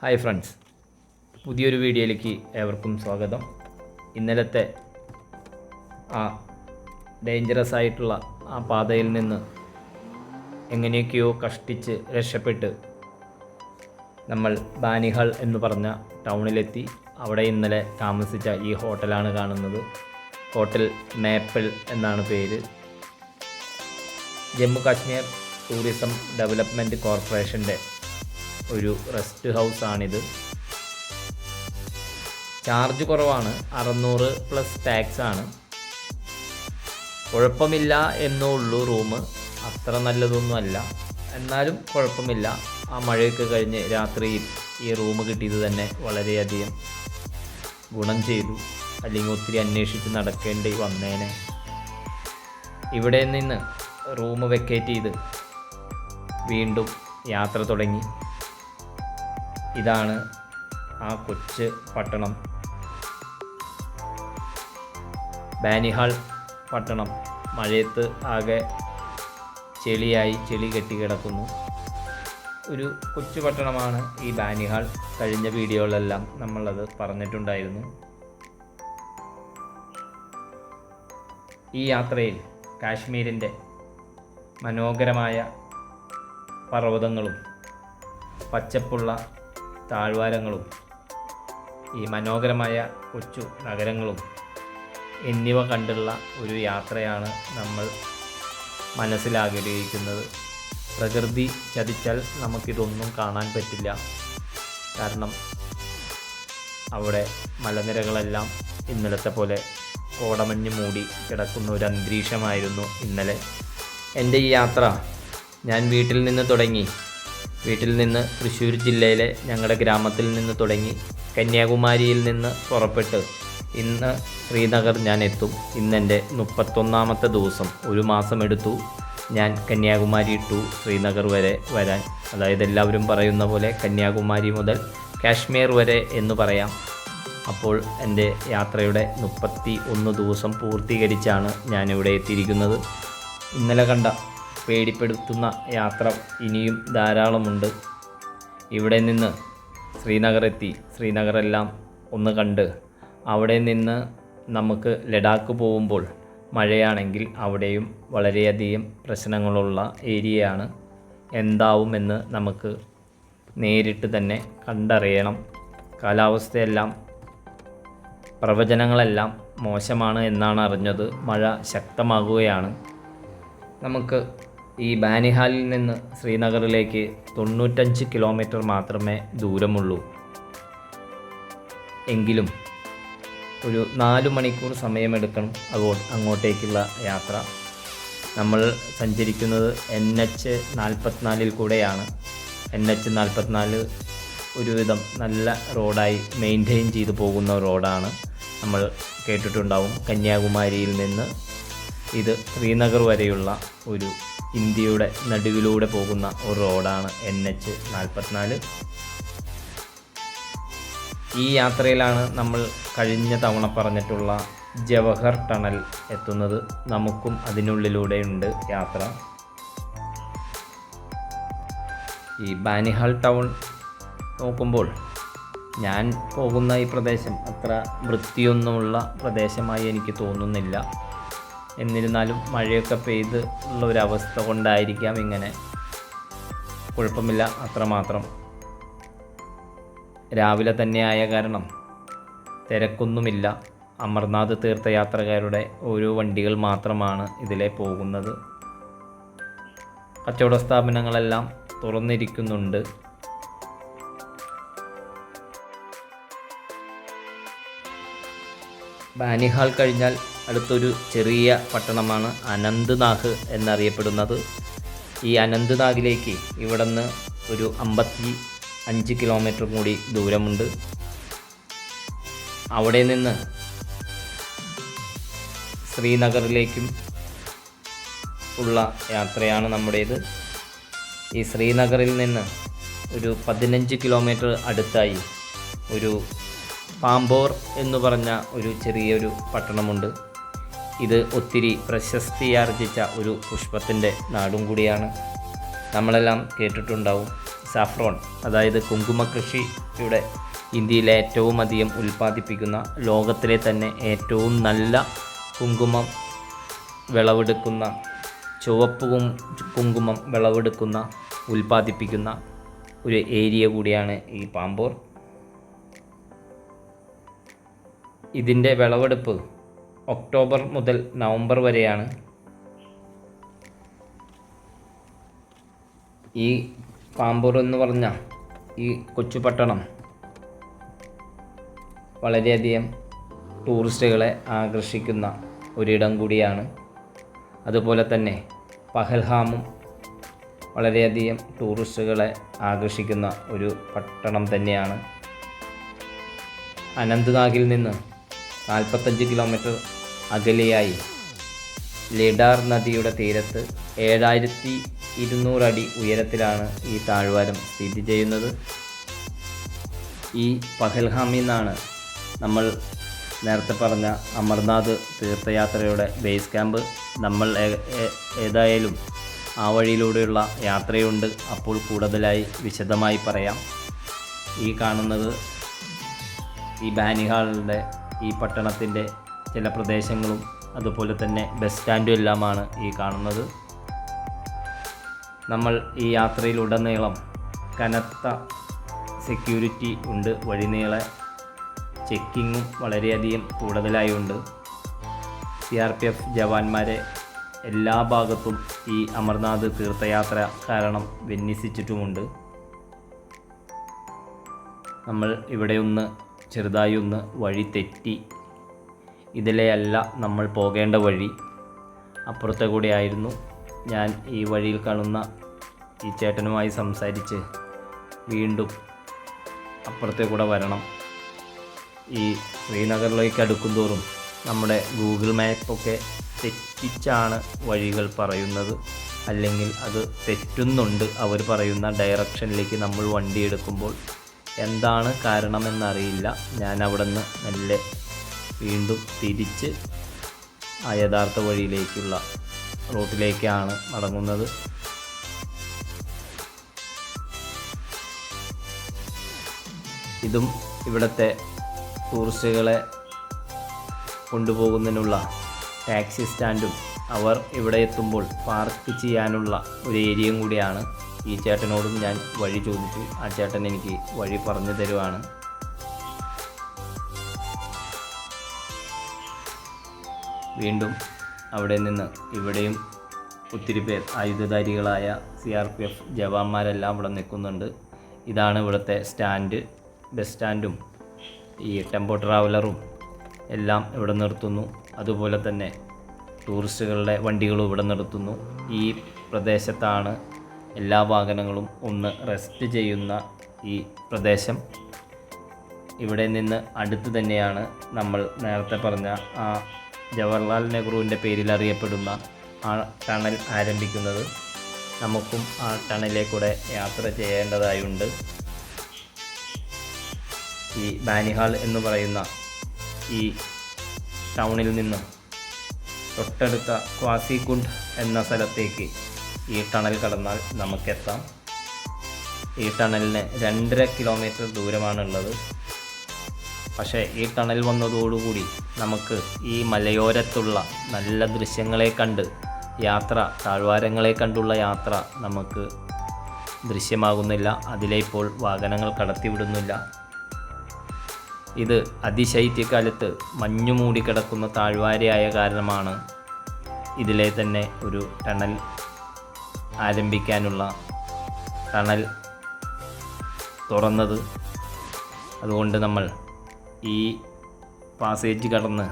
Hi friends, പുതിയൊരു വീഡിയോയിലേക്ക് ഏവർക്കും സ്വാഗതം. ഇന്നലത്തെ ആ ഡേഞ്ചറസ് ആയിട്ടുള്ള ആ പാതയിൽ നിന്ന് എങ്ങനെയൊക്കെയോ കഷ്ടിച്ച് രക്ഷപ്പെട്ട് നമ്മൾ ബാനിഹാൾ എന്ന് പറഞ്ഞ ടൗണിലെത്തി. അവിടെ ഇന്നലെ താമസിച്ച ഈ ഹോട്ടലാണ് കാണുന്നത്. ഹോട്ടൽ മേപ്പിൾ എന്നാണ് പേര്. ജമ്മു കാശ്മീർ ടൂറിസം ഡെവലപ്മെൻറ്റ് കോർപ്പറേഷൻ്റെ ഒരു റെസ്റ്റ് ഹൗസാണിത്. ചാർജ് കുറവാണ്, 600 പ്ലസ് ടാക്സ് ആണ്. കുഴപ്പമില്ല എന്നേ ഉള്ളൂ. റൂം അത്ര നല്ലതൊന്നുമല്ല, എന്നാലും കുഴപ്പമില്ല. ആ മഴയൊക്കെ കഴിഞ്ഞ് രാത്രിയിൽ ഈ റൂം കിട്ടിയത് തന്നെ വളരെയധികം ഗുണം ചെയ്തു. അല്ലെങ്കിൽ ഒത്തിരി അന്വേഷിച്ച് നടക്കേണ്ടി വന്നേനെ. ഇവിടെ നിന്ന് റൂം വെക്കേറ്റ് ചെയ്ത് വീണ്ടും യാത്ര തുടങ്ങി. ഇതാണ് ആ കൊച്ചു പട്ടണം, ബാനിഹാൾ പട്ടണം. മഴയത്ത് ആകെ ചെളിയായി, ചെളി കെട്ടിക്കിടക്കുന്നു. ഒരു കൊച്ചു പട്ടണമാണ് ഈ ബാനിഹാൾ. കഴിഞ്ഞ വീഡിയോകളിലെല്ലാം നമ്മളത് പറഞ്ഞിട്ടുണ്ടായിരുന്നു. ഈ യാത്രയിൽ കാശ്മീരിൻ്റെ മനോഹരമായ പർവ്വതങ്ങളും പച്ചപ്പുള്ള താഴ്വാരങ്ങളും ഈ മനോഹരമായ കൊച്ചു നഗരങ്ങളും എന്നിവ കണ്ടുള്ള ഒരു യാത്രയാണ് നമ്മൾ മനസ്സിലാഗ്രഹിക്കുന്നത്. പ്രകൃതി ചതിച്ചാൽ നമുക്കിതൊന്നും കാണാൻ പറ്റില്ല. കാരണം അവിടെ മലനിരകളെല്ലാം ഇന്നലത്തെ പോലെ കോടമഞ്ഞ് മൂടി കിടക്കുന്ന ഒരു അന്തരീക്ഷമായിരുന്നു ഇന്നലെ. എൻ്റെ ഈ യാത്ര ഞാൻ വീട്ടിൽ നിന്ന് തുടങ്ങി. വീട്ടിൽ നിന്ന് തൃശ്ശൂർ ജില്ലയിലെ ഞങ്ങളുടെ ഗ്രാമത്തിൽ നിന്ന് തുടങ്ങി കന്യാകുമാരിയിൽ നിന്ന് പുറപ്പെട്ട് ഇന്ന് ശ്രീനഗർ ഞാൻ എത്തും. ഇന്നെൻ്റെ 31ാമത്തെ ദിവസം. ഒരു മാസം എടുത്തു ഞാൻ കന്യാകുമാരി ടു ശ്രീനഗർ വരെ വരാൻ. അതായത് എല്ലാവരും പറയുന്ന പോലെ കന്യാകുമാരി മുതൽ കാശ്മീർ വരെ എന്ന് പറയാം. അപ്പോൾ എൻ്റെ യാത്രയുടെ 31 ദിവസം പൂർത്തീകരിച്ചാണ് ഞാനിവിടെ എത്തിയിരിക്കുന്നത്. ഇന്നലെ കണ്ട പേടിപ്പെടുത്തുന്ന യാത്ര ഇനിയും ധാരാളമുണ്ട്. ഇവിടെ നിന്ന് ശ്രീനഗർ എത്തി. ശ്രീനഗറെല്ലാം ഒന്ന് കണ്ട് അവിടെ നിന്ന് നമുക്ക് ലഡാക്ക് പോകുമ്പോൾ മഴയാണെങ്കിൽ അവിടെയും വളരെയധികം പ്രശ്നങ്ങളുള്ള ഏരിയയാണ്. എന്താവുമെന്ന് നമുക്ക് നേരിട്ട് തന്നെ കണ്ടറിയണം. കാലാവസ്ഥയെല്ലാം, പ്രവചനങ്ങളെല്ലാം മോശമാണ് എന്നാണ് അറിഞ്ഞത്. മഴ ശക്തമാകുകയാണ്. നമുക്ക് ഈ ബാനിഹാലിൽ നിന്ന് ശ്രീനഗറിലേക്ക് 95 കിലോമീറ്റർ മാത്രമേ ദൂരമുള്ളൂ. എങ്കിലും ഒരു 4 മണിക്കൂർ സമയമെടുക്കണം അങ്ങോട്ടേക്കുള്ള യാത്ര. നമ്മൾ സഞ്ചരിക്കുന്നത് NH44 കൂടെയാണ്. NH44 ഒരുവിധം നല്ല റോഡായി മെയിൻറ്റെയിൻ ചെയ്തു പോകുന്ന റോഡാണ്. നമ്മൾ കേട്ടിട്ടുണ്ടാവും. കന്യാകുമാരിയിൽ നിന്ന് ഇത് ശ്രീനഗർ വരെയുള്ള ഒരു ഇന്ത്യയുടെ നടുവിലൂടെ പോകുന്ന ഒരു റോഡാണ് NH44. ഈ യാത്രയിലാണ് നമ്മൾ കഴിഞ്ഞ തവണ പറഞ്ഞിട്ടുള്ള ജവഹർ ടണൽ എത്തുന്നത്. നമുക്കും അതിനുള്ളിലൂടെയുണ്ട് യാത്ര. ഈ ബാനിഹാൾ ടൗൺ നോക്കുമ്പോൾ ഞാൻ പോകുന്ന ഈ പ്രദേശം അത്ര വൃത്തിയൊന്നുമുള്ള പ്രദേശമായി എനിക്ക് തോന്നുന്നില്ല. എന്നിരുന്നാലും മഴയൊക്കെ പെയ്ത് ഉള്ള ഒരവസ്ഥ കൊണ്ടായിരിക്കാം ഇങ്ങനെ. കുഴപ്പമില്ല, അത്രമാത്രം. രാവിലെ തന്നെ ആയ കാരണം തിരക്കൊന്നുമില്ല. അമർനാഥ് തീർത്ഥയാത്രക്കാരുടെ ഓരോ വണ്ടികൾ മാത്രമാണ് ഇതിലെ പോകുന്നത്. കച്ചവട സ്ഥാപനങ്ങളെല്ലാം തുറന്നിരിക്കുന്നുണ്ട്. ബാനിഹാൾ കഴിഞ്ഞാൽ അടുത്തൊരു ചെറിയ പട്ടണമാണ് അനന്ത്നാഗ് എന്നറിയപ്പെടുന്നത്. ഈ അനന്ത്നാഗിലേക്ക് ഇവിടെ നിന്ന് ഒരു 55 കിലോമീറ്റർ കൂടി ദൂരമുണ്ട്. അവിടെ നിന്ന് ശ്രീനഗറിലേക്കും ഉള്ള യാത്രയാണ് നമ്മുടേത്. ഈ ശ്രീനഗറിൽ നിന്ന് ഒരു 15 കിലോമീറ്റർ അടുത്തായി ഒരു പാമ്പോർ എന്ന് പറഞ്ഞ ഒരു ചെറിയൊരു പട്ടണമുണ്ട്. ഇത് ഒത്തിരി പ്രശസ്തിയാർജിച്ച ഒരു പുഷ്പത്തിൻ്റെ നാടും കൂടിയാണ്. നമ്മളെല്ലാം കേട്ടിട്ടുണ്ടാവും സാഫ്രോൺ, അതായത് കുങ്കുമ കൃഷിയുടെ ഇന്ത്യയിലെ ഏറ്റവും അധികം ഉൽപ്പാദിപ്പിക്കുന്ന, ലോകത്തിലെ തന്നെ ഏറ്റവും നല്ല കുങ്കുമം വിളവെടുക്കുന്ന, ചുവപ്പ് കുങ്കുമം വിളവെടുക്കുന്ന, ഉൽപ്പാദിപ്പിക്കുന്ന ഒരു ഏരിയ കൂടിയാണ് ഈ പാമ്പോർ. ഇതിൻ്റെ വിളവെടുപ്പ് ഒക്ടോബർ മുതൽ നവംബർ വരെയാണ്. ഈ പാമ്പോർ എന്ന് പറഞ്ഞ ഈ കൊച്ചു പട്ടണം വളരെയധികം ടൂറിസ്റ്റുകളെ ആകർഷിക്കുന്ന ഒരിടം കൂടിയാണ്. അതുപോലെ തന്നെ പഹൽഗാമും വളരെയധികം ടൂറിസ്റ്റുകളെ ആകർഷിക്കുന്ന ഒരു പട്ടണം തന്നെയാണ്. അനന്ത്നാഗിൽ നിന്ന് 45 കിലോമീറ്റർ അകലെയായി ലിഡാർ നദിയുടെ തീരത്ത് 7200 അടി ഉയരത്തിലാണ് ഈ താഴ്വാരം സ്ഥിതി ചെയ്യുന്നത്. ഈ പഹൽഗാമിൽ നിന്നാണ് നമ്മൾ നേരത്തെ പറഞ്ഞ അമർനാഥ് തീർത്ഥയാത്രയുടെ ബേസ് ക്യാമ്പ്. നമ്മൾ ഏതായാലും ആ വഴിയിലൂടെയുള്ള യാത്രയുണ്ട്, അപ്പോൾ കൂടുതലായി വിശദമായി പറയാം. ഈ കാണുന്നത് ഈ ബാനിഹാളിൻ്റെ ഈ പട്ടണത്തിൻ്റെ ചില പ്രദേശങ്ങളും അതുപോലെ തന്നെ ബസ് സ്റ്റാൻഡും എല്ലാമാണ് ഈ കാണുന്നത്. നമ്മൾ ഈ യാത്രയിലുടനീളം കനത്ത സെക്യൂരിറ്റി ഉണ്ട്. വഴിനീളെ ചെക്കിങ്ങും വളരെയധികം കൂടുതലായി ഉണ്ട്. CRPF ജവാന്മാരെ എല്ലാ ഭാഗത്തും ഈ അമർനാഥ് തീർത്ഥയാത്ര കാരണം വിന്യസിച്ചിട്ടുമുണ്ട്. നമ്മൾ ഇവിടെ ചെറുതായി വഴി തെറ്റി. ഇതിലെയല്ല നമ്മൾ പോകേണ്ട വഴി, അപ്പുറത്തെ കൂടെ ആയിരുന്നു. ഞാൻ ഈ വഴിയിൽ കാണുന്ന ഈ ചേട്ടനുമായി സംസാരിച്ച് വീണ്ടും അപ്പുറത്തെ കൂടെ വരണം. ഈ ശ്രീനഗറിലേക്ക് അടുക്കുന്തോറും നമ്മുടെ ഗൂഗിൾ മാപ്പൊക്കെ തെറ്റിച്ചാണ് വഴികൾ പറയുന്നത്, അല്ലെങ്കിൽ അത് തെറ്റുന്നുണ്ട്. അവർ പറയുന്ന ഡയറക്ഷനിലേക്ക് നമ്മൾ വണ്ടി എടുക്കുമ്പോൾ എന്താണ് കാരണമെന്നറിയില്ല. ഞാൻ അവിടെ നിന്ന് മെല്ലെ വീണ്ടും തിരിച്ച് ആ യഥാർത്ഥ വഴിയിലേക്കുള്ള റൂട്ടിലേക്കാണ് മടങ്ങുന്നത്. ഇതും ഇവിടുത്തെ ടൂറിസ്റ്റുകളെ കൊണ്ടുപോകുന്നതിനുള്ള ടാക്സി സ്റ്റാൻഡും അവർ ഇവിടെ എത്തുമ്പോൾ പാർക്ക് ചെയ്യാനുള്ള ഒരു ഏരിയയും കൂടിയാണ്. ഈ ചേട്ടനോടും ഞാൻ വഴി ചോദിച്ചു. ആ ചേട്ടൻ എനിക്ക് വഴി പറഞ്ഞു തരുവാണ്. വീണ്ടും അവിടെ നിന്ന് ഇവിടെയും ഒത്തിരി പേർ ആയുധധാരികളായ CRPF ജവാന്മാരെല്ലാം ഇവിടെ നിൽക്കുന്നുണ്ട്. ഇതാണ് ഇവിടുത്തെ സ്റ്റാൻഡ്. ബസ് സ്റ്റാൻഡും ഈ ടെമ്പോ ട്രാവലറും എല്ലാം ഇവിടെ നിർത്തുന്നു. അതുപോലെ തന്നെ ടൂറിസ്റ്റുകളുടെ വണ്ടികളും ഇവിടെ നിർത്തുന്നു. ഈ പ്രദേശത്താണ് എല്ലാ വാഹനങ്ങളും റെസ്റ്റ് ചെയ്യുന്ന ഈ പ്രദേശം. ഇവിടെ നിന്ന് അടുത്ത് തന്നെയാണ് നമ്മൾ നേരത്തെ പറഞ്ഞ ആ ജവഹർലാൽ നെഹ്റുവിൻ്റെ പേരിൽ അറിയപ്പെടുന്ന ആ ടണൽ ആരംഭിക്കുന്നത്. നമുക്കും ആ ടണലിലേക്കൂടെ യാത്ര ചെയ്യേണ്ടതായുണ്ട്. ഈ ബാനിഹാൾ എന്ന് പറയുന്ന ഈ ടൗണിൽ നിന്ന് തൊട്ടടുത്ത ക്വാസികുണ്ട് എന്ന സ്ഥലത്തേക്ക് ഈ ടണൽ കടന്നാൽ നമുക്കെത്താം. ഈ ടണലിന് 2.5 കിലോമീറ്റർ ദൂരമാണുള്ളത്. പക്ഷേ ഈ ടണൽ വന്നതോടുകൂടി നമുക്ക് ഈ മലയോരത്തുള്ള നല്ല ദൃശ്യങ്ങളെ കണ്ട് താഴ്വാരങ്ങളെ കണ്ടുള്ള യാത്ര നമുക്ക് ദൃശ്യമാകുന്നില്ല. അതിലെ ഇപ്പോൾ വാഹനങ്ങൾ കടത്തിവിടുന്നില്ല. ഇത് അതിശൈത്യകാലത്ത് മഞ്ഞു മൂടിക്കിടക്കുന്ന താഴ്വാരയായ കാരണമാണ് ഇതിലെ തന്നെ ഒരു ടണൽ ആരംഭിക്കാനുള്ള ടണൽ തുറന്നത്. അതുകൊണ്ട് നമ്മൾ ഈ പാസേജ് കടന്ന്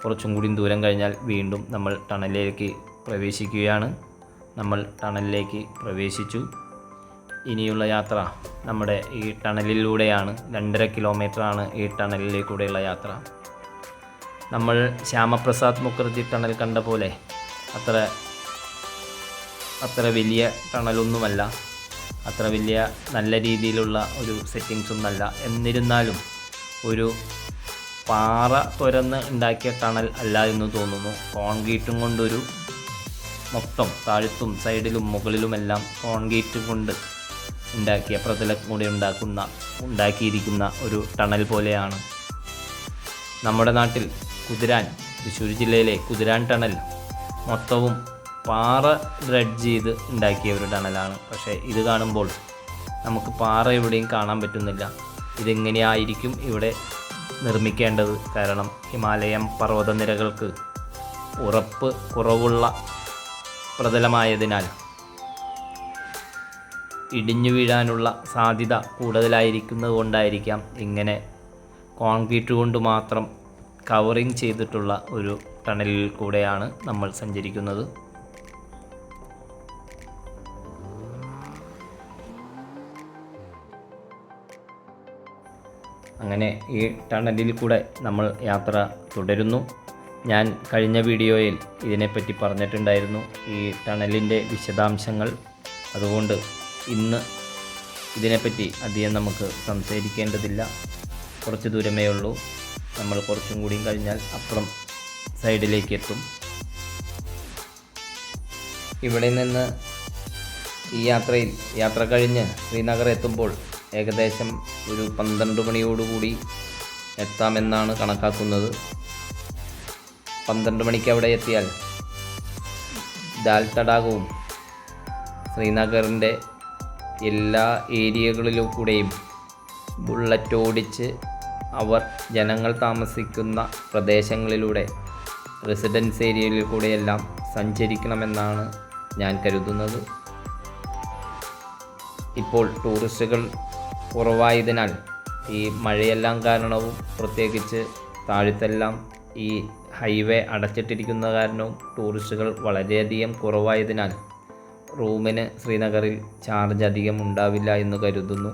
കുറച്ചും കൂടി ദൂരം കഴിഞ്ഞാൽ വീണ്ടും നമ്മൾ ടണലിലേക്ക് പ്രവേശിക്കുകയാണ്. നമ്മൾ ടണലിലേക്ക് പ്രവേശിച്ചു. ഇനിയുള്ള യാത്ര നമ്മുടെ ഈ ടണലിലൂടെയാണ്. 2.5 കിലോമീറ്ററാണ് ഈ ടണലിലേക്കൂടെയുള്ള യാത്ര. നമ്മൾ ശ്യാമപ്രസാദ് മുഖർജി ടണൽ കണ്ട പോലെ അത്ര വലിയ ടണലൊന്നുമല്ല, അത്ര വലിയ നല്ല രീതിയിലുള്ള ഒരു സെറ്റിങ്സ് ഒന്നല്ല. എന്നിരുന്നാലും ഒരു പാറ തുരന്ന് ഉണ്ടാക്കിയ ടണൽ അല്ല എന്ന് തോന്നുന്നു. കോൺക്രീറ്റും കൊണ്ടൊരു മൊത്തം താഴത്തും സൈഡിലും മുകളിലുമെല്ലാം കോൺക്രീറ്റ് കൊണ്ട് ഉണ്ടാക്കിയ പ്രതലം കൂടി ഉണ്ടാക്കിയിരിക്കുന്ന ഒരു ടണൽ പോലെയാണ്. നമ്മുടെ നാട്ടിൽ കുതിരാൻ, തൃശ്ശൂർ ജില്ലയിലെ കുതിരാൻ ടണൽ മൊത്തവും പാറ ഡ്രെഡ്ജ് ചെയ്ത് ഉണ്ടാക്കിയ ഒരു ടണലാണ്. പക്ഷേ ഇത് കാണുമ്പോൾ നമുക്ക് പാറ എവിടെയും കാണാൻ പറ്റുന്നില്ല. ഇതെങ്ങനെയായിരിക്കും ഇവിടെ നിർമ്മിക്കേണ്ടത്? കാരണം ഹിമാലയം പർവ്വതനിരകൾക്ക് ഉറപ്പ് കുറവുള്ള പ്രതലമായതിനാൽ ഇടിഞ്ഞു വീഴാനുള്ള സാധ്യത കൂടുതലായിരിക്കുന്നത് കൊണ്ടായിരിക്കാം ഇങ്ങനെ കോൺക്രീറ്റ് കൊണ്ട് മാത്രം കവറിങ് ചെയ്തിട്ടുള്ള ഒരു ടണലിൽ കൂടെയാണ് നമ്മൾ സഞ്ചരിക്കുന്നത്. അങ്ങനെ ഈ ടണലിൽ കൂടെ നമ്മൾ യാത്ര തുടരുന്നു. ഞാൻ കഴിഞ്ഞ വീഡിയോയിൽ ഇതിനെപ്പറ്റി പറഞ്ഞിട്ടുണ്ടായിരുന്നു, ഈ ടണലിൻ്റെ വിശദാംശങ്ങൾ. അതുകൊണ്ട് ഇന്ന് ഇതിനെപ്പറ്റി അധികം നമുക്ക് സംസാരിക്കേണ്ടതില്ല. കുറച്ച് ദൂരമേ ഉള്ളൂ. നമ്മൾ കുറച്ചും കൂടിയും കഴിഞ്ഞാൽ അപ്പുറം സൈഡിലേക്ക് എത്തും. ഇവിടെ നിന്ന് ഈ യാത്ര കഴിഞ്ഞ് ശ്രീനഗർ എത്തുമ്പോൾ ഏകദേശം ഒരു 12 മണിയോടുകൂടി എത്താമെന്നാണ് കണക്കാക്കുന്നത്. 12 മണിക്ക് അവിടെ എത്തിയാൽ ദാൽ തടാകവും ശ്രീനഗറിൻ്റെ എല്ലാ ഏരിയകളിലും കൂടെയും ബുള്ളറ്റ് ഓടിച്ച് അവർ ജനങ്ങൾ താമസിക്കുന്ന പ്രദേശങ്ങളിലൂടെ റെസിഡൻസ് ഏരിയയിൽ കൂടെയെല്ലാം സഞ്ചരിക്കണമെന്നാണ് ഞാൻ കരുതുന്നത്. ഇപ്പോൾ ടൂറിസ്റ്റുകൾ കുറവായതിനാൽ ഈ മഴയെല്ലാം കാരണവും, പ്രത്യേകിച്ച് താഴത്തെല്ലാം ഈ ഹൈവേ അടച്ചിട്ടിരിക്കുന്ന കാരണവും ടൂറിസ്റ്റുകൾ വളരെയധികം കുറവായതിനാൽ റൂമിന് ശ്രീനഗറിൽ ചാർജ് അധികം ഉണ്ടാവില്ല എന്ന് കരുതുന്നു.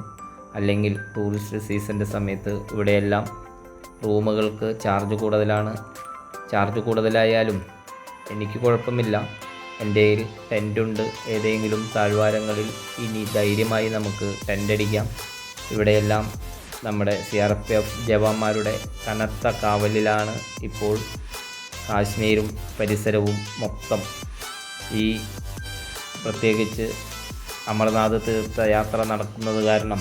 അല്ലെങ്കിൽ ടൂറിസ്റ്റ് സീസണിൻ്റെ സമയത്ത് ഇവിടെയെല്ലാം റൂമുകൾക്ക് ചാർജ് കൂടുതലാണ്. ചാർജ് കൂടുതലായാലും എനിക്ക് കുഴപ്പമില്ല, എൻ്റെ കയ്യിൽ ടെൻറ്റുണ്ട്. ഏതെങ്കിലും താഴ്വാരങ്ങളിൽ ഇനി ധൈര്യമായി നമുക്ക് ടെൻ്റ് അടിക്കാം. ഇവിടെയെല്ലാം നമ്മുടെ CRPF ജവാന്മാരുടെ കനത്ത കാവലിലാണ് ഇപ്പോൾ കാശ്മീരും പരിസരവും മൊത്തം. ഈ പ്രത്യേകിച്ച് അമർനാഥ് തീർത്ഥയാത്ര നടക്കുന്നത് കാരണം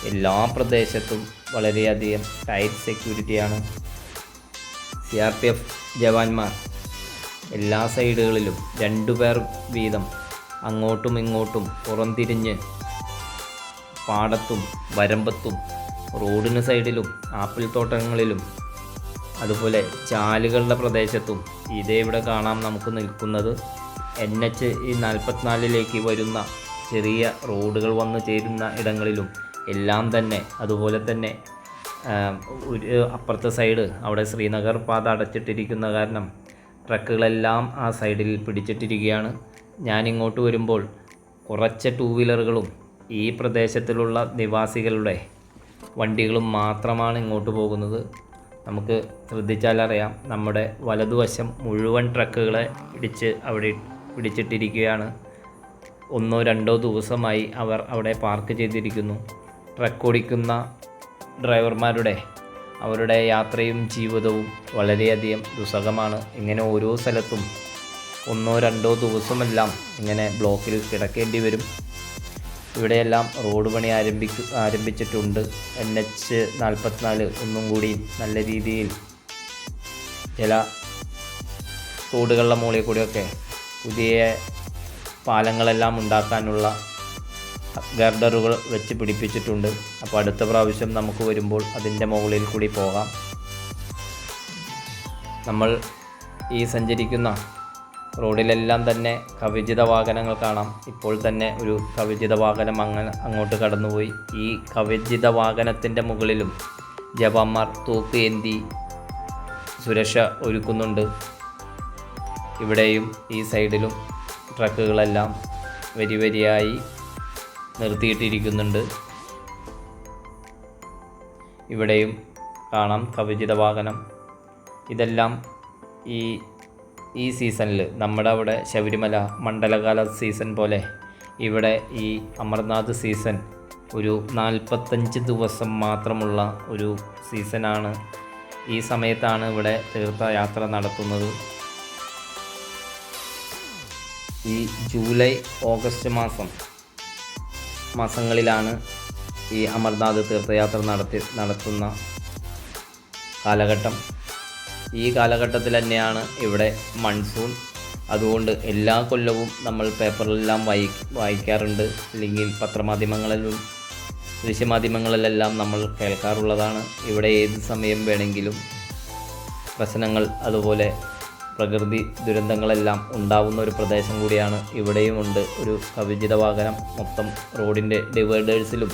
എല്ലാ പ്രദേശത്തും വളരെയധികം ടൈറ്റ് സെക്യൂരിറ്റിയാണ്. CRPF ജവാന്മാർ എല്ലാ സൈഡുകളിലും 2 പേർ വീതം അങ്ങോട്ടും ഇങ്ങോട്ടും പുറംതിരിഞ്ഞ് പാടത്തും വരമ്പത്തും റോഡിന് സൈഡിലും ആപ്പിൾ തോട്ടങ്ങളിലും അതുപോലെ ചാലുകളുടെ പ്രദേശത്തും ഇതേ ഇവിടെ കാണാം നമുക്ക് നിൽക്കുന്നത്. NH 44 വരുന്ന ചെറിയ റോഡുകൾ വന്നു ചേരുന്ന ഇടങ്ങളിലും എല്ലാം തന്നെ, അതുപോലെ തന്നെ ഒരു അപ്പുറത്തെ സൈഡ് അവിടെ ശ്രീനഗർ പാത അടച്ചിട്ടിരിക്കുന്ന കാരണം ട്രക്കുകളെല്ലാം ആ സൈഡിൽ പിടിച്ചിട്ടിരിക്കുകയാണ്. ഞാനിങ്ങോട്ട് വരുമ്പോൾ കുറച്ച് 2 വീലറുകളും ഈ പ്രദേശത്തിലുള്ള നിവാസികളുടെ വണ്ടികളും മാത്രമാണ് ഇങ്ങോട്ട് പോകുന്നത്. നമുക്ക് ശ്രദ്ധിച്ചാലറിയാം, നമ്മുടെ വലതുവശം മുഴുവൻ ട്രക്കുകളെ അവിടെ പിടിച്ചിട്ടിരിക്കുകയാണ്. 1-2 ദിവസമായി അവർ അവിടെ പാർക്ക് ചെയ്തിരിക്കുന്നു. ട്രക്ക് ഓടിക്കുന്ന ഡ്രൈവർമാരുടെ അവരുടെ യാത്രയും ജീവിതവും വളരെയധികം ദുസ്സഹമാണ്. ഇങ്ങനെ ഓരോ സ്ഥലത്തും 1-2 ദിവസമെല്ലാം ഇങ്ങനെ ബ്ലോക്കിൽ കിടക്കേണ്ടി വരും. ഇവിടെയെല്ലാം റോഡ് പണി ആരംഭിച്ചിട്ടുണ്ട്. NH 44 ഒന്നും കൂടി നല്ല രീതിയിൽ ചില തോടുകളുടെ മുകളിൽ കൂടിയൊക്കെ പുതിയ പാലങ്ങളെല്ലാം ഉണ്ടാക്കാനുള്ള ഗർഡറുകൾ വെച്ച് പിടിപ്പിച്ചിട്ടുണ്ട്. അപ്പോൾ അടുത്ത പ്രാവശ്യം നമുക്ക് വരുമ്പോൾ അതിൻ്റെ മുകളിൽ കൂടി പോകാം. നമ്മൾ ഈ സഞ്ചരിക്കുന്ന റോഡിലെല്ലാം തന്നെ കവചിത വാഹനങ്ങൾ കാണാം. ഇപ്പോൾ തന്നെ ഒരു കവചിത വാഹനം അങ്ങോട്ട് കടന്നുപോയി. ഈ കവചിത വാഹനത്തിൻ്റെ മുകളിലും ജവാന്മാർ തൂക്ക് ഏന്തി സുരക്ഷ ഒരുക്കുന്നുണ്ട്. ഇവിടെയും ഈ സൈഡിലും ട്രക്കുകളെല്ലാം വരിയായി നിർത്തിയിട്ടിരിക്കുന്നുണ്ട്. ഇവിടെയും കാണാം കവചിത വാഹനം. ഇതെല്ലാം ഈ സീസണിൽ നമ്മുടെ അവിടെ ശബരിമല മണ്ഡലകാല സീസൺ പോലെ ഇവിടെ ഈ അമർനാഥ് സീസൺ ഒരു 45 ദിവസം മാത്രമുള്ള ഒരു സീസണാണ്. ഈ സമയത്താണ് ഇവിടെ തീർത്ഥയാത്ര നടത്തുന്നത്. ഈ ജൂലൈ ഓഗസ്റ്റ് മാസം മാസങ്ങളിലാണ് ഈ അമർനാഥ് തീർത്ഥയാത്ര നടത്തുന്ന കാലഘട്ടം. ഈ കാലഘട്ടത്തിൽ തന്നെയാണ് ഇവിടെ മൺസൂൺ. അതുകൊണ്ട് എല്ലാ കൊല്ലവും നമ്മൾ പേപ്പറിലെല്ലാം വായിക്കാറുണ്ട്, അല്ലെങ്കിൽ പത്രമാധ്യമങ്ങളിലും ദൃശ്യമാധ്യമങ്ങളിലെല്ലാം നമ്മൾ കേൾക്കാറുള്ളതാണ്. ഇവിടെ ഏത് സമയം വേണമെങ്കിലും പ്രശ്നങ്ങൾ അതുപോലെ പ്രകൃതി ദുരന്തങ്ങളെല്ലാം ഉണ്ടാവുന്ന ഒരു പ്രദേശം കൂടിയാണ്. ഇവിടെയുമുണ്ട് ഒരു കവചിത വാഹനം. മൊത്തം റോഡിൻ്റെ ഡിവൈഡേഴ്സിലും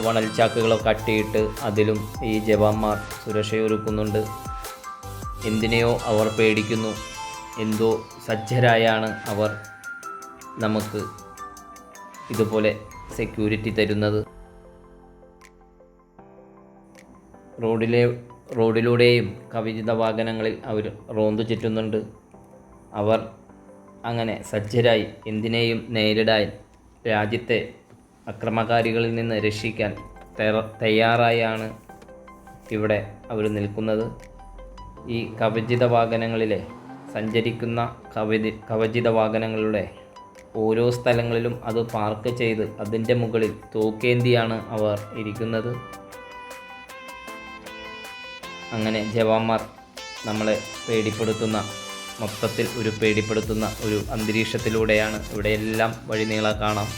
മണൽ ചാക്കുകളൊക്കെ കട്ടിയിട്ട് അതിലും ഈ ജവാന്മാർ സുരക്ഷയൊരുക്കുന്നുണ്ട്. എന്തിനെയോ അവർ പേടിക്കുന്നു, എന്തോ സജ്ജരായാണ് അവർ നമുക്ക് ഇതുപോലെ സെക്യൂരിറ്റി തരുന്നത്. റോഡിലൂടെയും കവചിത വാഹനങ്ങളിൽ അവർ റോന്തു ചുറ്റുന്നുണ്ട്. അവർ അങ്ങനെ സജ്ജരായി എന്തിനേയും നേരിടാൻ, രാജ്യത്തെ അക്രമകാരികളിൽ നിന്ന് രക്ഷിക്കാൻ തയ്യാറായാണ് ഇവിടെ അവർ നിൽക്കുന്നത്. ഈ കവചിത വാഹനങ്ങളിലെ സഞ്ചരിക്കുന്ന കവചിത വാഹനങ്ങളുടെ ഓരോ സ്ഥലങ്ങളിലും അത് പാർക്ക് ചെയ്ത് അതിൻ്റെ മുകളിൽ തോക്കേന്തിയാണ് അവർ ഇരിക്കുന്നത്. അങ്ങനെ ജവാന്മാർ നമ്മളെ മൊത്തത്തിൽ പേടിപ്പെടുത്തുന്ന ഒരു അന്തരീക്ഷത്തിലൂടെയാണ് ഇവിടെയെല്ലാം വഴിനീളെ കാണാം.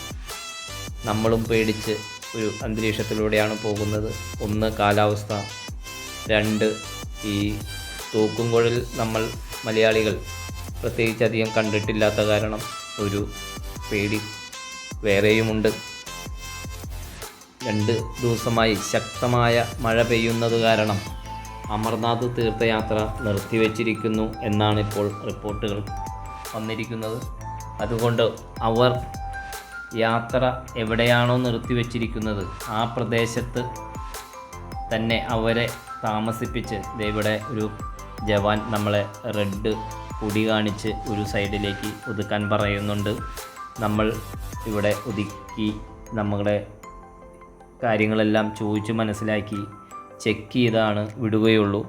നമ്മളും പേടിച്ച് ഒരു അന്തരീക്ഷത്തിലൂടെയാണ് പോകുന്നത്. ഒന്ന് കാലാവസ്ഥ, രണ്ട് ഈ തൂക്കുംകുഴൽ നമ്മൾ മലയാളികൾ പ്രത്യേകിച്ച് അധികം കണ്ടിട്ടില്ലാത്ത കാരണം ഒരു പേടി വേറെയുമുണ്ട്. 2 ദിവസമായി ശക്തമായ മഴ പെയ്യുന്നത് കാരണം അമർനാഥ് തീർത്ഥയാത്ര നിർത്തിവെച്ചിരിക്കുന്നു എന്നാണ് ഇപ്പോൾ റിപ്പോർട്ടുകൾ വന്നിരിക്കുന്നത്. അതുകൊണ്ട് അവർ യാത്ര എവിടെയാണോ നിർത്തിവെച്ചിരിക്കുന്നത് ആ പ്രദേശത്ത് തന്നെ അവരെ താമസിപ്പിച്ച് ഇവിടെ ഒരു ജവാൻ നമ്മളെ റെഡ് കൊടി കാണിച്ച് ഒരു സൈഡിലേക്ക് ഒതുക്കാൻ പറയുന്നുണ്ട്. നമ്മൾ ഇവിടെ ഒതുക്കി നമ്മുടെ കാര്യങ്ങളെല്ലാം ചോദിച്ച് മനസ്സിലാക്കി ചെക്ക് ചെയ്താണ് വിടുകയുള്ളൂ.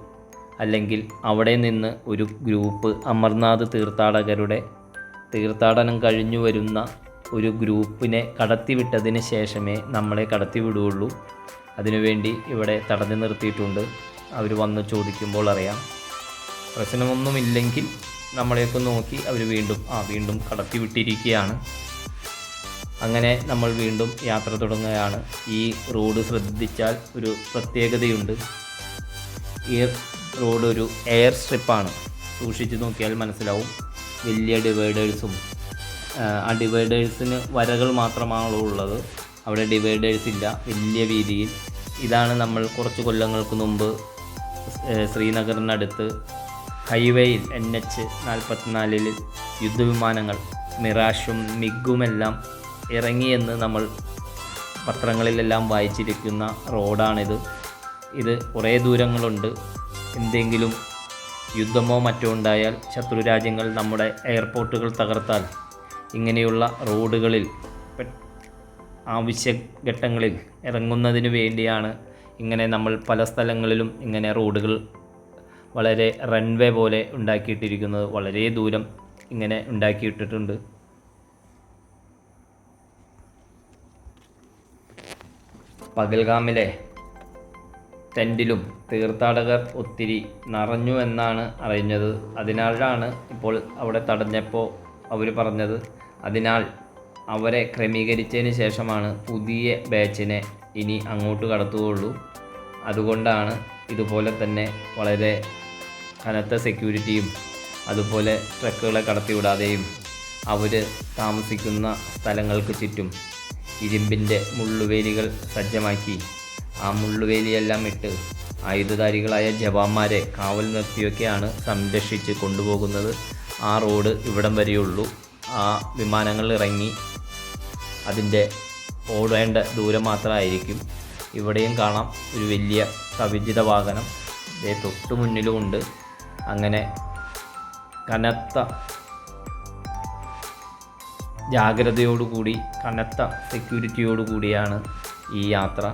അല്ലെങ്കിൽ അവിടെ നിന്ന് ഒരു ഗ്രൂപ്പ് അമർനാഥ് തീർത്ഥാടനം കഴിഞ്ഞു വരുന്ന ഒരു ഗ്രൂപ്പിനെ കടത്തിവിട്ടതിന് ശേഷമേ നമ്മളെ കടത്തിവിടുകയുള്ളൂ. അതിനുവേണ്ടി ഇവിടെ തടഞ്ഞു നിർത്തിയിട്ടുണ്ട്. അവർ വന്ന് ചോദിക്കുമ്പോൾ അറിയാം. പ്രശ്നമൊന്നുമില്ലെങ്കിൽ നമ്മളെയൊക്കെ നോക്കി അവർ വീണ്ടും കടത്തിവിട്ടിരിക്കുകയാണ്. അങ്ങനെ നമ്മൾ വീണ്ടും യാത്ര തുടങ്ങുകയാണ്. ഈ റോഡ് ശ്രദ്ധിച്ചാൽ ഒരു പ്രത്യേകതയുണ്ട്. ഈ റോഡ് ഒരു എയർ സ്ട്രിപ്പാണ്. സൂക്ഷിച്ച് നോക്കിയാൽ മനസ്സിലാവും. വലിയ ഡിവൈഡേഴ്സും, ആ ഡിവൈഡേഴ്സിന് വരകൾ മാത്രമാണല്ലോ ഉള്ളത്. അവിടെ ഡിവൈഡേഴ്സ് ഇല്ല വലിയ വീതിയിൽ. ഇതാണ് നമ്മൾ കുറച്ച് കൊല്ലങ്ങൾക്ക് മുമ്പ് ശ്രീനഗറിനടുത്ത് ഹൈവേയിൽ NH-44 യുദ്ധവിമാനങ്ങൾ മിറാഷും മിഗുമെല്ലാം ഇറങ്ങിയെന്ന് നമ്മൾ പത്രങ്ങളിലെല്ലാം വായിച്ചിരിക്കുന്ന റോഡാണിത്. ഇത് കുറേ ദൂരങ്ങളുണ്ട്. എന്തെങ്കിലും യുദ്ധമോ മറ്റോ ഉണ്ടായാൽ, ശത്രുരാജ്യങ്ങൾ നമ്മുടെ എയർപോർട്ടുകൾ തകർത്താൽ, ഇങ്ങനെയുള്ള റോഡുകളിൽ ആവശ്യഘട്ടങ്ങളിൽ ഇറങ്ങുന്നതിന് വേണ്ടിയാണ് ഇങ്ങനെ നമ്മൾ പല സ്ഥലങ്ങളിലും ഇങ്ങനെ റോഡുകൾ വളരെ റൺവേ പോലെ ഉണ്ടാക്കിയിട്ടിരിക്കുന്നത്. വളരെ ദൂരം ഇങ്ങനെ ഉണ്ടാക്കിയിട്ടിട്ടുണ്ട്. പഹൽഗാമിലെ ടെൻറ്റിലും തീർത്ഥാടകർ ഒത്തിരി നിറഞ്ഞു എന്നാണ് അറിഞ്ഞത്. അതിനാലാണ് ഇപ്പോൾ അവിടെ തടഞ്ഞപ്പോൾ അവർ പറഞ്ഞത്. അതിനാൽ അവരെ ക്രമീകരിച്ചതിന് ശേഷമാണ് പുതിയ ബാച്ചിനെ ഇനി അങ്ങോട്ട് കടത്തുകയുള്ളൂ. അതുകൊണ്ടാണ് ഇതുപോലെ തന്നെ വളരെ കനത്ത സെക്യൂരിറ്റിയും അതുപോലെ ട്രക്കുകളെ കടത്തിവിടാതെയും അവർ താമസിക്കുന്ന സ്ഥലങ്ങൾക്ക് ചുറ്റും ഇരുമ്പിൻ്റെ മുള്ളുവേലികൾ സജ്ജമാക്കി ആ മുള്ളുവേലിയെല്ലാം ഇട്ട് ആയുധധാരികളായ ജവാന്മാരെ കാവൽ നിർത്തിയൊക്കെയാണ് സംരക്ഷിച്ച് കൊണ്ടുപോകുന്നത്. ആ റോഡ് ഇവിടം വരെയുള്ളൂ. ആ വിമാനങ്ങൾ ഇറങ്ങി അതിൻ്റെ ഓടേണ്ട ദൂരം മാത്രമായിരിക്കും. ഇവിടെയും കാണാം ഒരു വലിയ കവചിത വാഹനം തൊട്ട് മുന്നിലുമുണ്ട്. അങ്ങനെ കനത്ത ജാഗ്രതയോടുകൂടി കനത്ത സെക്യൂരിറ്റിയോടുകൂടിയാണ് ഈ യാത്ര.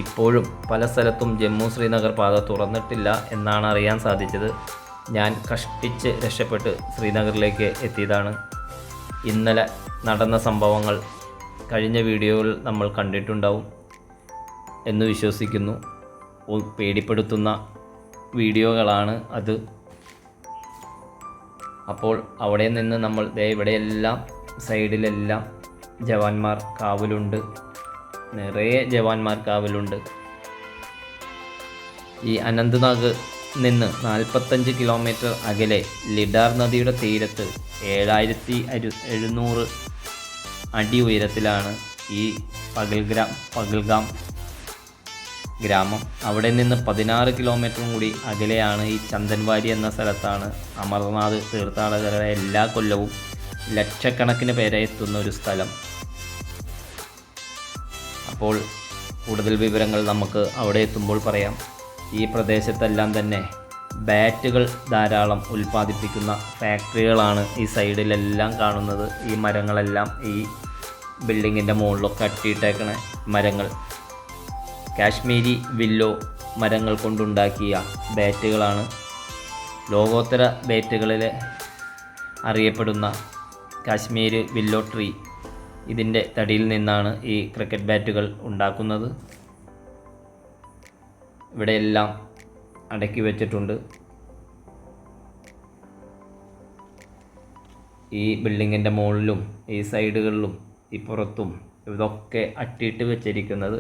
ഇപ്പോഴും പല സ്ഥലത്തും ജമ്മു ശ്രീനഗർ പാത തുറന്നിട്ടില്ല എന്നാണ് അറിയാൻ സാധിച്ചത്. ഞാൻ കഷ്ടിച്ച് രക്ഷപ്പെട്ട് ശ്രീനഗറിലേക്ക് എത്തിയതാണ്. ഇന്നലെ നടന്ന സംഭവങ്ങൾ കഴിഞ്ഞ വീഡിയോയിൽ നമ്മൾ കണ്ടിട്ടുണ്ടാവും എന്ന് വിശ്വസിക്കുന്നു. പേടിപ്പെടുത്തുന്ന വീഡിയോകളാണ് അത്. അപ്പോൾ അവിടെ നിന്ന് നമ്മൾ ഇവിടെയെല്ലാം സൈഡിലെല്ലാം ജവാന്മാർ കാവലുണ്ട്, നിറയെ ജവാന്മാർ കാവലുണ്ട്. ഈ അനന്ത്നാഗ് നിന്ന് 45 കിലോമീറ്റർ അകലെ ലിഡാർ നദിയുടെ തീരത്ത് 7700 അടി ഉയരത്തിലാണ് ഈ പകൽഗാം ഗ്രാമം. അവിടെ നിന്ന് 16 കിലോമീറ്ററും കൂടി അകലെയാണ് ഈ ചന്ദൻവാരി എന്ന സ്ഥലത്താണ് അമർനാഥ് തീർത്ഥാടകരുടെ എല്ലാ കൊല്ലവും ലക്ഷക്കണക്കിന് പേരെ എത്തുന്ന ഒരു സ്ഥലം. അപ്പോൾ കൂടുതൽ വിവരങ്ങൾ നമുക്ക് അവിടെ എത്തുമ്പോൾ പറയാം. ഈ പ്രദേശത്തെല്ലാം തന്നെ ബാറ്റുകൾ ധാരാളം ഉൽപ്പാദിപ്പിക്കുന്ന ഫാക്ടറികളാണ് ഈ സൈഡിലെല്ലാം കാണുന്നത്. ഈ മരങ്ങളെല്ലാം ഈ ബിൽഡിങ്ങിൻ്റെ മുകളിലൊക്കെ അട്ടിയിട്ടേക്കണ മരങ്ങൾ കാശ്മീരി വില്ലോ മരങ്ങൾ കൊണ്ടുണ്ടാക്കിയ ബാറ്റുകളാണ്. ലോകോത്തര ബാറ്റുകളിൽ അറിയപ്പെടുന്ന കാശ്മീരി വില്ലോ ട്രീ, ഇതിൻ്റെ തടിയിൽ നിന്നാണ് ഈ ക്രിക്കറ്റ് ബാറ്റുകൾ ഉണ്ടാക്കുന്നത്. ഇവിടെയെല്ലാം അടക്കി വെച്ചിട്ടുണ്ട്. ഈ ബിൽഡിങ്ങിൻ്റെ മുകളിലും ഈ സൈഡുകളിലും ഇപ്പുറത്തും ഇതൊക്കെ അട്ടിയിട്ട് വെച്ചിരിക്കുന്നത്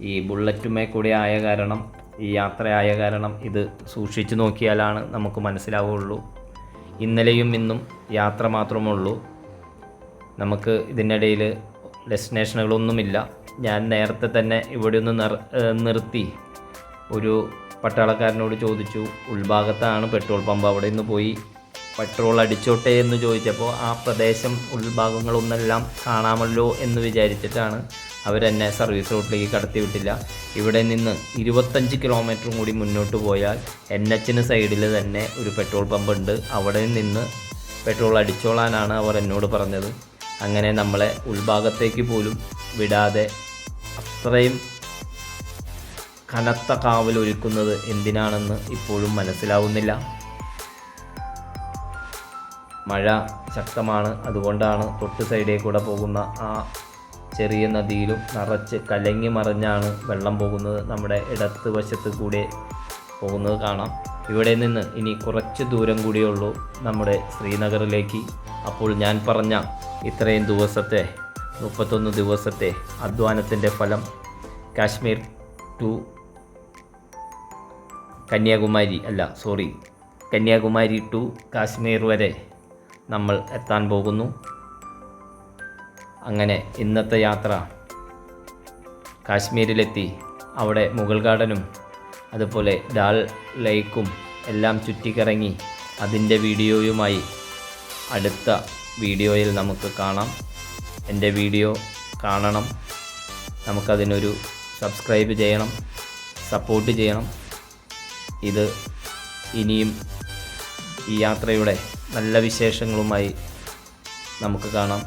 ഈ ബുള്ളറ്റുമേ കൂടി ആയ കാരണം, ഈ യാത്രയായ കാരണം ഇത് സൂക്ഷിച്ചു നോക്കിയാലാണ് നമുക്ക് മനസ്സിലാവുള്ളൂ. ഇന്നലെയും ഇന്നും യാത്ര മാത്രമുള്ളൂ. നമുക്ക് ഇതിനിടയിൽ ഡെസ്റ്റിനേഷനുകളൊന്നുമില്ല. ഞാൻ നേരത്തെ തന്നെ ഇവിടെ ഒന്ന് നിർത്തി ഒരു പട്ടാളക്കാരനോട് ചോദിച്ചു, ഉൾഭാഗത്താണ് പെട്രോൾ പമ്പ്, അവിടെ നിന്ന് പോയി പെട്രോൾ അടിച്ചോട്ടെ എന്ന് ചോദിച്ചപ്പോൾ ആ പ്രദേശം ഉൾഭാഗങ്ങളൊന്നെല്ലാം കാണാമല്ലോ എന്ന് വിചാരിച്ചിട്ടാണ് അവരെന്നെ സർവീസ് റൂട്ടിലേക്ക് കടത്തിവിട്ടില്ല. ഇവിടെ നിന്ന് 25 കിലോമീറ്ററും കൂടി മുന്നോട്ട് പോയാൽ NH സൈഡിൽ തന്നെ ഒരു പെട്രോൾ പമ്പ് ഉണ്ട്. അവിടെ നിന്ന് പെട്രോൾ അടിച്ചോളാനാണ് അവർ എന്നോട് പറഞ്ഞത്. അങ്ങനെ നമ്മളെ ഉൾഭാഗത്തേക്ക് പോലും വിടാതെ അത്രയും കനത്ത കാവലൊരുക്കുന്നത് എന്തിനാണെന്ന് ഇപ്പോഴും മനസ്സിലാവുന്നില്ല. മഴ ശക്തമാണ്, അതുകൊണ്ടാണ് തൊട്ട് സൈഡിൽ കൂടെ പോകുന്ന ആ ചെറിയ നദിയിലും നിറച്ച് കലങ്ങി മറിഞ്ഞാണ് വെള്ളം പോകുന്നത്. നമ്മുടെ ഇടത്ത് വശത്ത് കൂടെ പോകുന്നത് കാണാം. ഇവിടെ നിന്ന് ഇനി കുറച്ച് ദൂരം കൂടിയുള്ളൂ നമ്മുടെ ശ്രീനഗറിലേക്ക്. അപ്പോൾ ഞാൻ പറഞ്ഞ ഇത്രയും ദിവസത്തെ 31 ദിവസത്തെ അധ്വാനത്തിൻ്റെ ഫലം കാശ്മീർ ടു കന്യാകുമാരി ടു കാശ്മീർ വരെ നമ്മൾ എത്താൻ പോകുന്നു. അങ്ങനെ ഇന്നത്തെ യാത്ര കാശ്മീരിലെത്തി അവിടെ മുഗൾ ഗാർഡനും അതുപോലെ ഡാൽ ലേക്കും എല്ലാം ചുറ്റിക്കറങ്ങി അതിൻ്റെ വീഡിയോയുമായി അടുത്ത വീഡിയോയിൽ നമുക്ക് കാണാം. എൻ്റെ വീഡിയോ കാണണം, നമുക്കതിനൊരു സബ്സ്ക്രൈബ് ചെയ്യണം, സപ്പോർട്ട് ചെയ്യണം. ഇത് ഇനിയും ഈ യാത്രയുടെ നല്ല വിശേഷങ്ങളുമായി നമുക്ക് കാണാം.